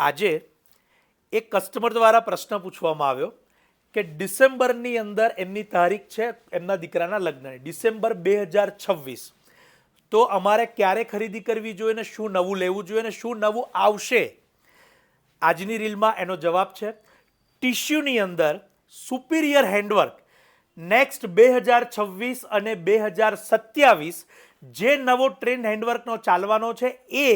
આજે એક કસ્ટમર દ્વારા પ્રશ્ન પૂછવામાં આવ્યો કે ડિસેમ્બરની અંદર એમની તારીખ છે એમના દીકરાના લગ્નની, ડિસેમ્બર 2026, તો અમારે ક્યારે ખરીદી કરવી જોઈએ ને શું નવું લેવું જોઈએ ને શું નવું આવશે? આજની રીલમાં એનો જવાબ છે ટિશ્યુની અંદર સુપિરિયર હેન્ડવર્ક નેક્સ્ટ 2026 અને 2027 જે નવો ટ્રેન્ડ હેન્ડવર્કનો ચાલવાનો છે એ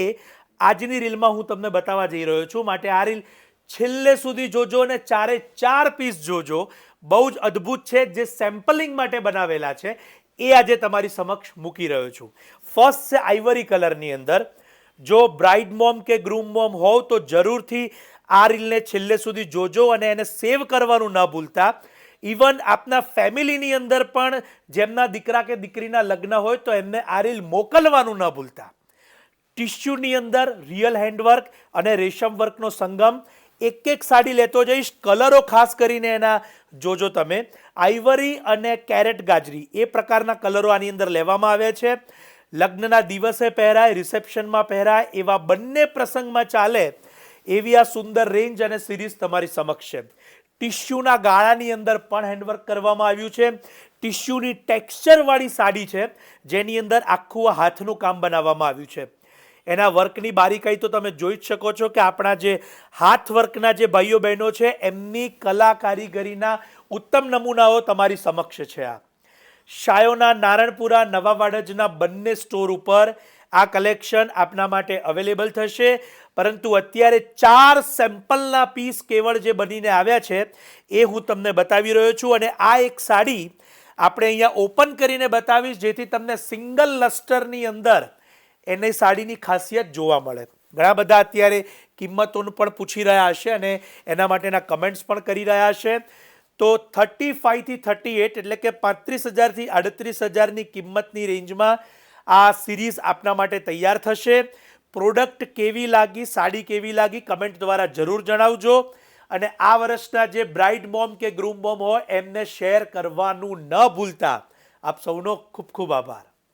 આજની રીલમાં હું તમને બતાવવા જઈ રહ્યો છું. માટે આ રીલ છેલ્લે સુધી જોજો અને 4 પીસ જોજો. બહુ જ અદ્ભુત છે, જે સેમ્પલિંગ માટે બનાવેલા છે એ આજે તમારી સમક્ષ મૂકી રહ્યો છું. ફર્સ્ટ છે આઇવરી કલરની અંદર. જો બ્રાઇડ મોમ કે ગ્રૂમ મોમ હોવ તો જરૂરથી આ રીલને છેલ્લે સુધી જોજો અને એને સેવ કરવાનું ન ભૂલતા. ઇવન આપના ફેમિલીની અંદર પણ જેમના દીકરા કે દીકરીના લગ્ન હોય તો એમને આ રીલ મોકલવાનું ન ભૂલતા. ટિશ્યુની અંદર રિયલ હેન્ડવર્ક અને રેશમ વર્કનો સંગમ. એક સાડી લેતો જઈશ, કલરો ખાસ કરીને એના જોજો તમે. આઇવરી અને કેરેટ ગાજરી એ પ્રકારના કલરો આની અંદર લેવામાં આવ્યા છે. લગ્નના દિવસે પહેરાય, રિસેપ્શનમાં પહેરાય એવા બંને પ્રસંગમાં ચાલે એવી આ સુંદર રેન્જ અને સિરીઝ તમારી સમક્ષ છે. ટિશ્યુના ગાળાની અંદર પણ હેન્ડવર્ક કરવામાં આવ્યું છે. ટિશ્યુની ટેક્સચરવાળી સાડી છે જેની અંદર આખું હાથનું કામ બનાવવામાં આવ્યું છે. એના વર્કની બારીકાઈ તો તમે જોઈ જ શકો છો કે આપણા જે હાથ વર્કના જે ભાઈઓ બહેનો છે એમની કલા કારીગરીના ઉત્તમ નમૂનાઓ તમારી સમક્ષ છે. આ શાયોના નારણપુરા નવા વાડજના બંને સ્ટોર ઉપર આ કલેક્શન આપના માટે અવેલેબલ થશે. પરંતુ અત્યારે 4 સેમ્પલના પીસ કેવળ જે બનીને આવ્યા છે એ હું તમને બતાવી રહ્યો છું. અને આ એક સાડી આપણે અહીંયા ઓપન કરીને બતાવીશ જેથી તમને સિંગલ લસ્ટરની અંદર એની સાડીની ખાસિયત જોવા મળે. ઘણા બધા અત્યારે કિંમતોનું પણ પૂછી રહ્યા હશે અને એના માટેના કમેન્ટ્સ પણ કરી રહ્યા હશે. તો 35 થી 38 એટલે કે 35,000 થી 38,000ની કિંમતની રેન્જમાં આ સિરીઝ આપના માટે તૈયાર થશે. પ્રોડક્ટ કેવી લાગી, સાડી કેવી લાગી, કમેન્ટ દ્વારા જરૂર જણાવજો. અને આ વર્ષના જે બ્રાઇડ મોમ કે ગ્રૂમ મોમ હોય એમને શેર કરવાનું ન ભૂલતા. આપ સૌનો ખૂબ ખૂબ આભાર.